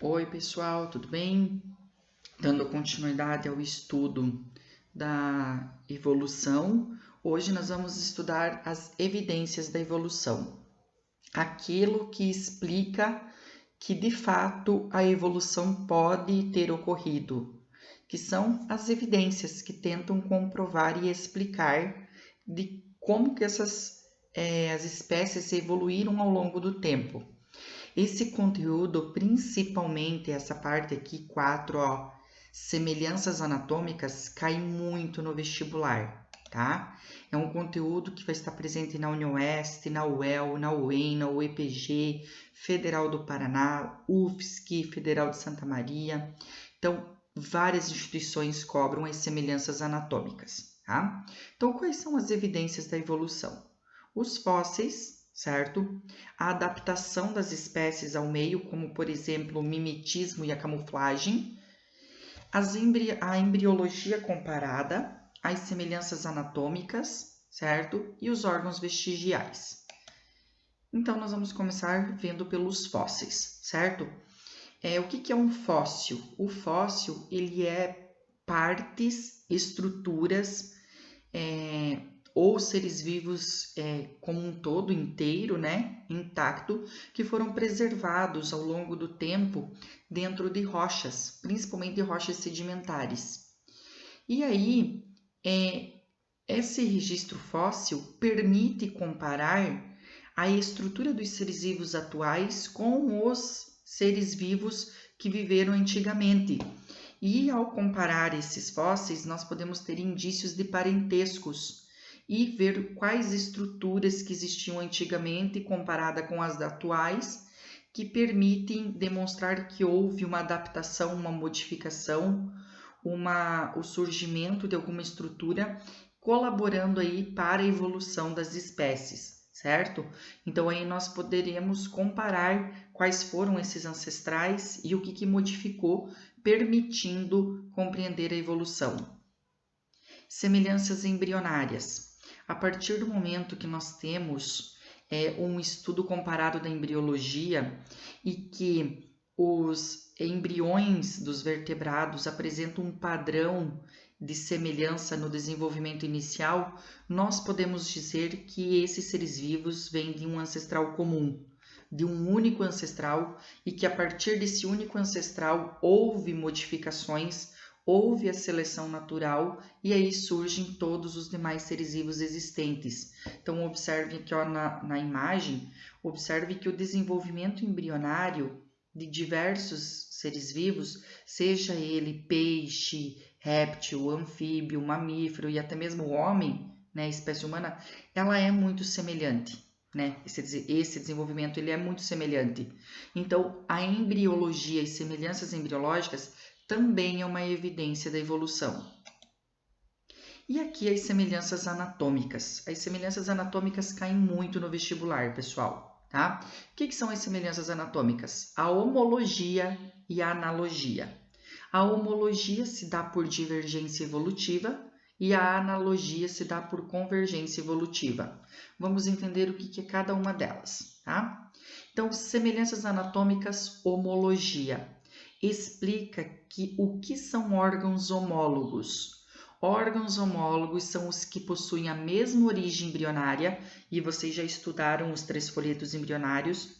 Oi, pessoal, tudo bem? Dando continuidade ao estudo da evolução, hoje nós vamos estudar as evidências da evolução. Aquilo que explica que de fato a evolução pode ter ocorrido, que são as evidências que tentam comprovar e explicar de como que as espécies evoluíram ao longo do tempo. Esse conteúdo, principalmente essa parte aqui, 4, ó, semelhanças anatômicas, cai muito no vestibular, tá? É um conteúdo que vai estar presente na UniOeste, na UEL, na UEM, na UEPG, Federal do Paraná, UFSC, Federal de Santa Maria. Então, várias instituições cobram as semelhanças anatômicas, tá? Então, quais são as evidências da evolução? Os fósseis, certo? A adaptação das espécies ao meio, como por exemplo o mimetismo e a camuflagem, a embriologia comparada, as semelhanças anatômicas, certo? E os órgãos vestigiais. Então, nós vamos começar vendo pelos fósseis, certo? O que é um fóssil? O fóssil, ele é partes, estruturas, ou seres vivos como um todo inteiro, né, intacto, que foram preservados ao longo do tempo dentro de rochas, principalmente de rochas sedimentares. E aí, esse registro fóssil permite comparar a estrutura dos seres vivos atuais com os seres vivos que viveram antigamente. E ao comparar esses fósseis, nós podemos ter indícios de parentescos e ver quais estruturas que existiam antigamente comparada com as atuais, que permitem demonstrar que houve uma adaptação, uma modificação, o surgimento de alguma estrutura, colaborando aí para a evolução das espécies, certo? Então aí nós poderemos comparar quais foram esses ancestrais e o que modificou, permitindo compreender a evolução. Semelhanças embrionárias. A partir do momento que nós temos um estudo comparado da embriologia e que os embriões dos vertebrados apresentam um padrão de semelhança no desenvolvimento inicial, nós podemos dizer que esses seres vivos vêm de um ancestral comum, de um único ancestral, e que a partir desse único ancestral houve modificações, houve a seleção natural e aí surgem todos os demais seres vivos existentes. Então, observe aqui ó, na imagem, observe que o desenvolvimento embrionário de diversos seres vivos, seja ele peixe, réptil, anfíbio, mamífero e até mesmo o homem, né, espécie humana, ela é muito semelhante. Né? Esse desenvolvimento ele é muito semelhante. Então, a embriologia e semelhanças embriológicas também é uma evidência da evolução. E aqui as semelhanças anatômicas. As semelhanças anatômicas caem muito no vestibular, pessoal. Tá? O que são as semelhanças anatômicas? A homologia e a analogia. A homologia se dá por divergência evolutiva e a analogia se dá por convergência evolutiva. Vamos entender o que é cada uma delas. Tá? Então, semelhanças anatômicas, homologia. Explica que o que são órgãos homólogos. Órgãos homólogos são os que possuem a mesma origem embrionária, e vocês já estudaram os 3 folhetos embrionários,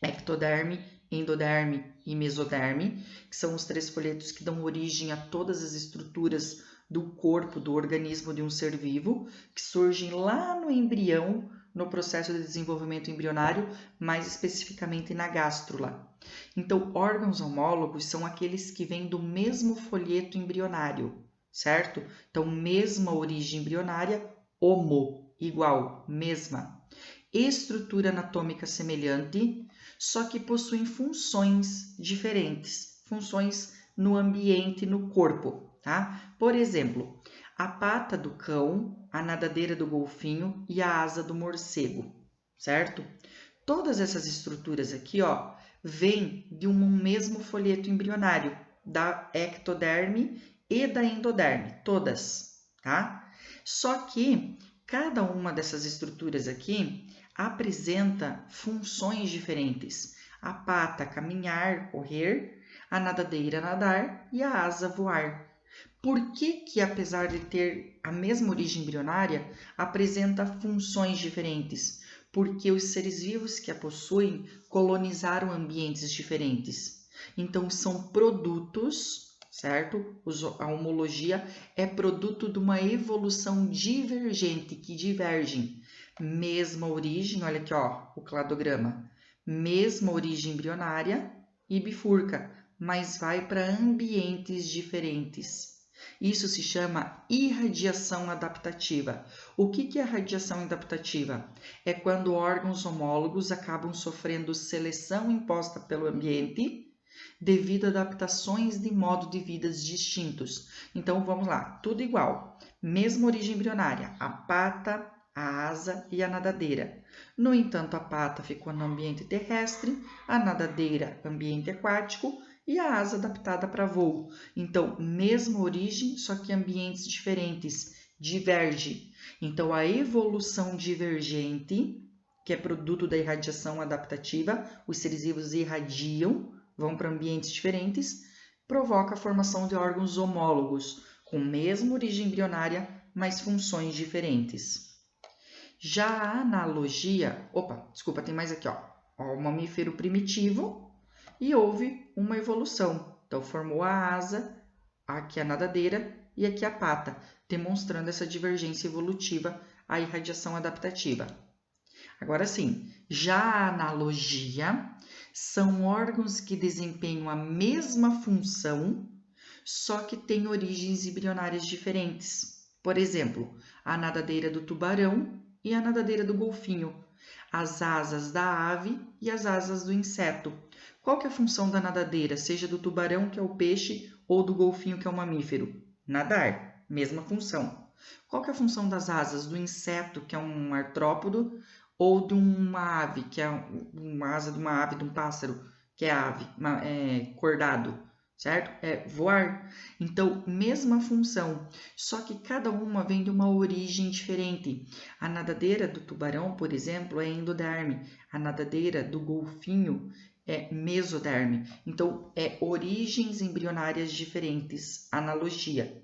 ectoderme, endoderme e mesoderme, que são os 3 folhetos que dão origem a todas as estruturas do corpo, do organismo de um ser vivo, que surgem lá no embrião, no processo de desenvolvimento embrionário, mais especificamente na gástrula. Então, órgãos homólogos são aqueles que vêm do mesmo folheto embrionário, certo? Então, mesma origem embrionária, homo, igual, mesma. Estrutura anatômica semelhante, só que possuem funções diferentes, funções no ambiente, no corpo, tá? Por exemplo, a pata do cão, a nadadeira do golfinho e a asa do morcego, certo? Todas essas estruturas aqui, ó, vêm de um mesmo folheto embrionário, da ectoderme e da endoderme, todas, tá? Só que cada uma dessas estruturas aqui apresenta funções diferentes. a pata caminhar, correr, a nadadeira nadar e a asa voar. Por que, apesar de ter a mesma origem embrionária, apresenta funções diferentes? Porque os seres vivos que a possuem colonizaram ambientes diferentes. Então, são produtos, certo? A homologia é produto de uma evolução divergente, que divergem. Mesma origem, olha aqui, ó, o cladograma. Mesma origem embrionária e bifurca, mas vai para ambientes diferentes. Isso se chama irradiação adaptativa. O que é a radiação adaptativa? É quando órgãos homólogos acabam sofrendo seleção imposta pelo ambiente devido a adaptações de modo de vida distintos. Então, vamos lá, tudo igual. Mesma origem embrionária, a pata, a asa e a nadadeira. No entanto, a pata ficou no ambiente terrestre, a nadadeira, ambiente aquático, e a asa adaptada para voo. Então, mesma origem, só que ambientes diferentes, diverge. Então, a evolução divergente, que é produto da irradiação adaptativa, os seres vivos irradiam, vão para ambientes diferentes, provoca a formação de órgãos homólogos, com mesma origem embrionária, mas funções diferentes. Já a analogia, tem mais aqui, ó, o mamífero primitivo, e houve uma evolução. Então, formou a asa, aqui a nadadeira e aqui a pata, demonstrando essa divergência evolutiva, a irradiação adaptativa. Agora sim, já a analogia são órgãos que desempenham a mesma função, só que têm origens embrionárias diferentes. Por exemplo, a nadadeira do tubarão e a nadadeira do golfinho, as asas da ave e as asas do inseto. Qual que é a função da nadadeira, seja do tubarão, que é o peixe, ou do golfinho, que é o mamífero? Nadar, mesma função. Qual que é a função das asas do inseto, que é um artrópodo, ou de uma ave, que é uma asa de uma ave, de um pássaro, que é ave, cordado, certo? É voar. Então, mesma função, só que cada uma vem de uma origem diferente. A nadadeira do tubarão, por exemplo, é endoderme. A nadadeira do golfinho é mesoderme. Então, é origens embrionárias diferentes, analogia.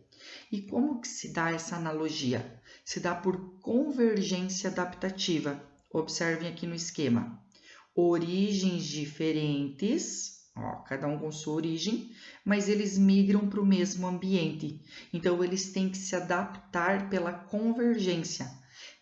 E como que se dá essa analogia? Se dá por convergência adaptativa. Observem aqui no esquema. Origens diferentes, ó, cada um com sua origem, mas eles migram para o mesmo ambiente. Então, eles têm que se adaptar pela convergência.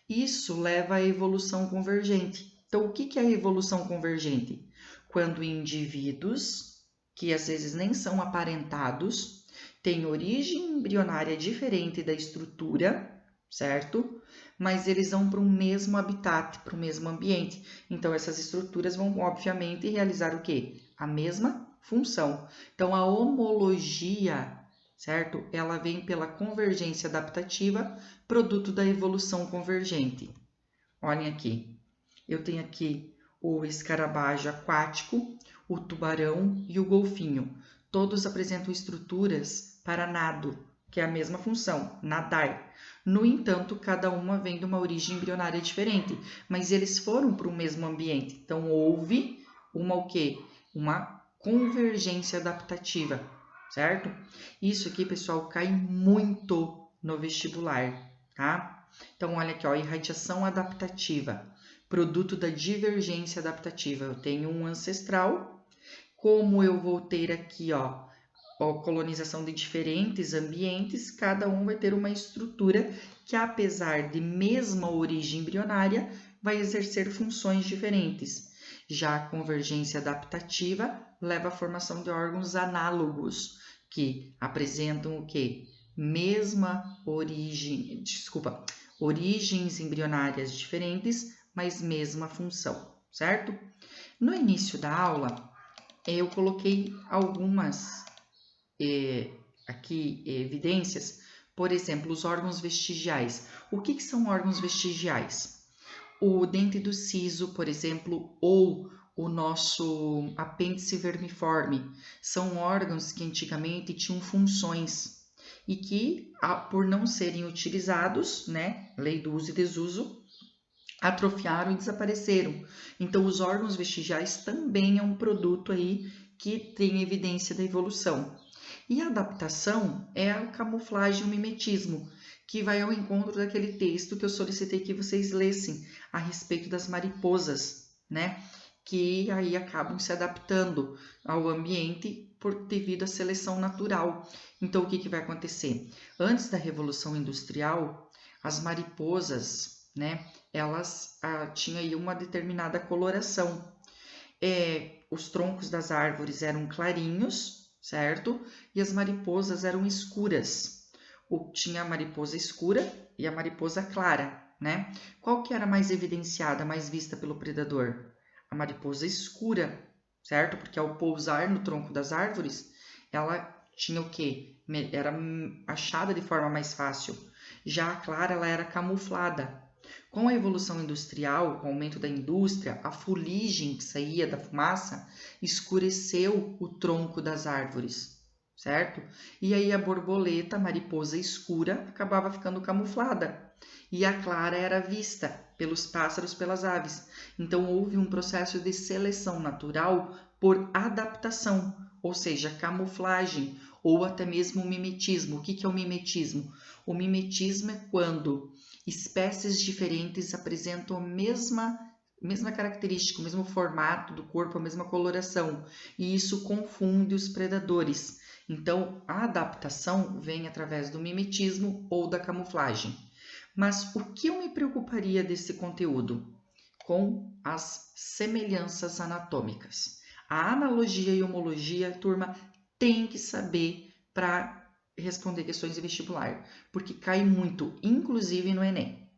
Isso leva à evolução convergente. Então, o que é a evolução convergente? Quando indivíduos, que às vezes nem são aparentados, têm origem embrionária diferente da estrutura, certo? Mas eles vão para um mesmo habitat, para o mesmo ambiente. Então, essas estruturas vão, obviamente, realizar o quê? A mesma função. Então, a homologia, certo? Ela vem pela convergência adaptativa, produto da evolução convergente. Olhem aqui. Eu tenho aqui o escarabajo aquático, o tubarão e o golfinho. Todos apresentam estruturas para nado, que é a mesma função, nadar. No entanto, cada uma vem de uma origem embrionária diferente, mas eles foram para o mesmo ambiente. Então, houve uma convergência adaptativa, certo? Isso aqui, pessoal, cai muito no vestibular, tá? Então, olha aqui, ó, irradiação adaptativa, produto da divergência adaptativa. Eu tenho um ancestral, como eu vou ter aqui, ó, colonização de diferentes ambientes, cada um vai ter uma estrutura que, apesar de mesma origem embrionária, vai exercer funções diferentes. Já a convergência adaptativa leva à formação de órgãos análogos, que apresentam o quê? Origens embrionárias diferentes, mas mesma função, certo? No início da aula, eu coloquei algumas evidências, por exemplo, os órgãos vestigiais. O que são órgãos vestigiais? O dente do siso, por exemplo, ou o nosso apêndice vermiforme, são órgãos que antigamente tinham funções e que, por não serem utilizados, né, lei do uso e desuso, atrofiaram e desapareceram. Então, os órgãos vestigiais também é um produto aí que tem evidência da evolução. E a adaptação é a camuflagem e o mimetismo, que vai ao encontro daquele texto que eu solicitei que vocês lessem a respeito das mariposas, né? Que aí acabam se adaptando ao ambiente devido à seleção natural. Então, o que vai acontecer? Antes da Revolução Industrial, as mariposas, né? Elas tinham aí uma determinada coloração. Os troncos das árvores eram clarinhos, certo? E as mariposas eram escuras. Tinha a mariposa escura e a mariposa clara, né? Qual que era mais evidenciada, mais vista pelo predador? A mariposa escura, certo? Porque ao pousar no tronco das árvores, ela tinha o quê? Era achada de forma mais fácil. Já a clara, ela era camuflada. Com a evolução industrial, com o aumento da indústria, a fuligem que saía da fumaça escureceu o tronco das árvores, certo? E aí a borboleta, a mariposa escura, acabava ficando camuflada. E a clara era vista pelos pássaros, pelas aves. Então houve um processo de seleção natural por adaptação, ou seja, camuflagem, ou até mesmo mimetismo. O que é o mimetismo? O mimetismo é quando espécies diferentes apresentam a mesma característica, o mesmo formato do corpo, a mesma coloração, e isso confunde os predadores. Então, a adaptação vem através do mimetismo ou da camuflagem. Mas o que eu me preocuparia desse conteúdo? Com as semelhanças anatômicas. A analogia e homologia, a turma tem que saber para responder questões de vestibular, porque cai muito, inclusive no Enem.